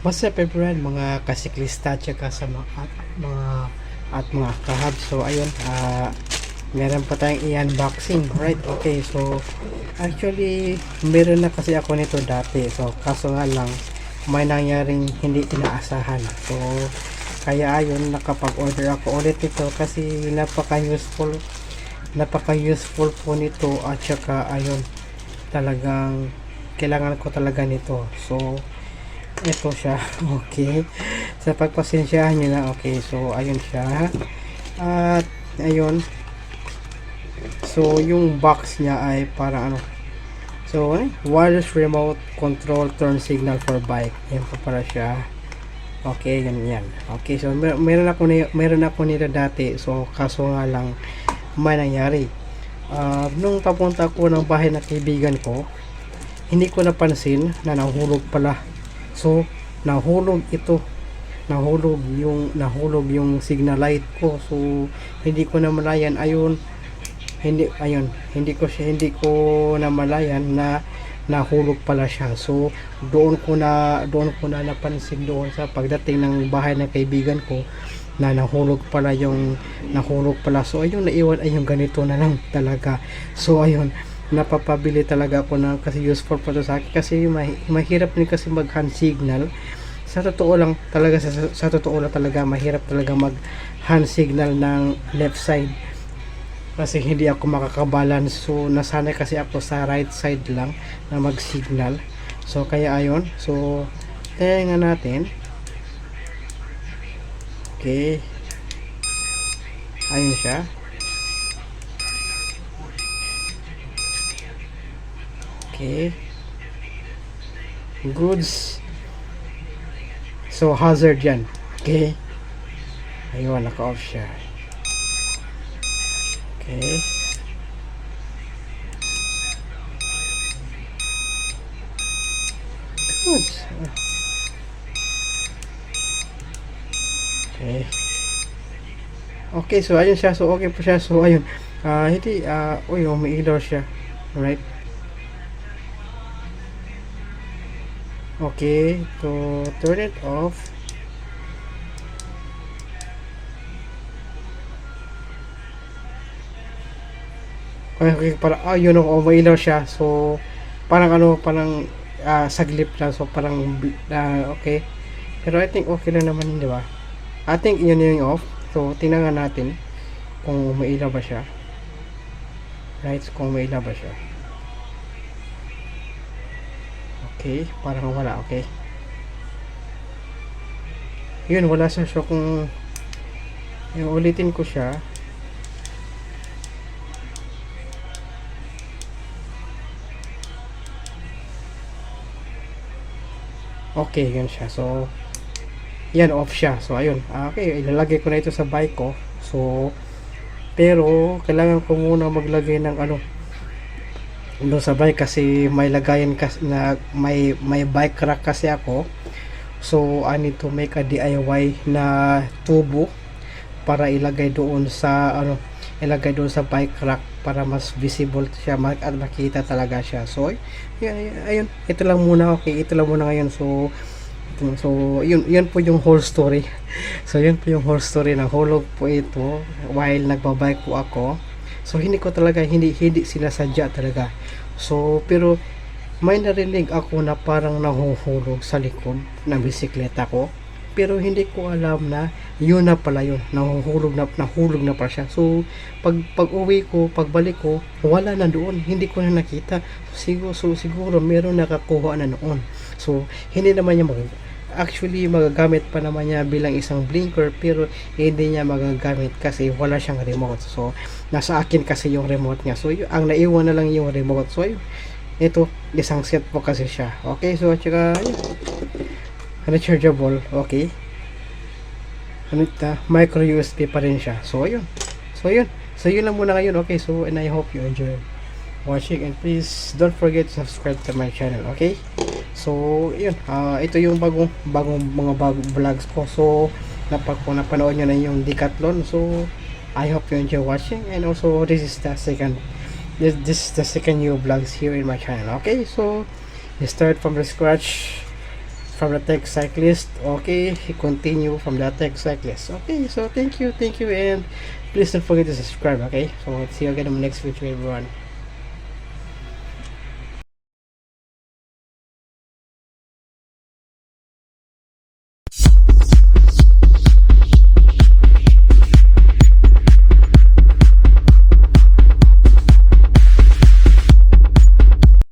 What's up everyone, mga kasiklista tsaka sa mga kahab. So ayun, meron pa tayong i-unboxing, right? Okay, so actually meron na kasi ako nito dati. So kaso nga lang may nangyaring hindi inaasahan. So kaya ayun, nakapag-order ako ulit ito kasi napaka-useful po nito, at saka ayun, talagang kailangan ko talaga nito. So ito siya. Okay, sa pagpasensyahan nyo na. Okay, so ayun siya, at ayun, so yung box niya ay para ano, so wireless remote control turn signal for bike. Yan po para siya. Okay, yan. Okay, so meron ako nito dati. So kaso nga lang may nangyari, nung papunta ko ng bahay ng kaibigan ko, hindi ko napansin na nahulog pala. So nahulog yung signal light ko. So hindi ko namalayan, hindi ko namalayan na nahulog pala siya. So doon ko na napansin doon sa pagdating ng bahay ng kaibigan ko na nahulog pala. So ayun, naiwan ay yung ganito na lang talaga. So ayun, napapabili talaga ako ng, kasi useful pa to sa akin, kasi mahirap din kasi mag hand signal. Sa totoo lang talaga mahirap talaga mag hand signal ng left side kasi hindi ako makakabalance. So nasanay kasi ako sa right side lang na mag signal. So kaya ayun, so tingnan natin. Okay, ayun siya. Okay, goods. So hazard yan. Okay, ayun, naka-off siya. Okay, goods. Okay, okay, so ayun siya. So okay po siya. So ayun, hindi, uy, may ilaw siya, right? Okay, to turn it off, okay, para yun, may ilaw siya. So parang saglip lang. So parang okay, pero I think okay lang naman, di ba? I think yun yung off. So tingnan natin kung may ilaw ba siya, right? Kung may ilaw ba siya. Okay, parang wala. Okay, yun, wala siya. So kung yung ulitin ko siya, okay, yun siya. So yan, off siya. So ayun, okay, ilalagay ko na ito sa bike ko. So pero kailangan ko muna maglagay ng doon sa bike, kasi may lagayan kasi na may bike rack kasi ako. So I need to make a DIY na tubo para ilagay doon sa bike rack para mas visible siya, at makita talaga siya. So ayun, ito lang muna. Okay, ito lang muna ngayon. So yun po yung whole story. So yun po yung whole story. Nahulog po ito while nagbabike po ako. So hindi sinasadya talaga. So pero may narinig ako na parang nahuhulog sa likod ng bisikleta ko, pero hindi ko alam na yun na pala yun. Nahulog na pala siya. So pagbalik ko, wala na doon, hindi ko na nakita. Siguro meron nakakuha na noon. So hindi naman niya actually magagamit pa naman niya bilang isang blinker, pero hindi niya magagamit kasi wala siyang remote. So nasa akin kasi yung remote niya. So ang naiwan na lang yung remote. So ito, isang set po kasi siya. Okay, so tsaka rechargeable. Okay, micro USB pa rin siya. So yun lang muna ngayon. Okay, so and I hope you enjoy watching, and please don't forget to subscribe to my channel. Okay, so yun, ito yung bagong vlogs ko. So napanood nyo na yung Decathlon. So I hope you enjoy watching, and also this is the second new vlogs here in my channel. Okay, so you start from the scratch from the tech cyclist. Okay, continue from the tech cyclist. Okay, so thank you, and please don't forget to subscribe. Okay, so see you again in the next video, everyone.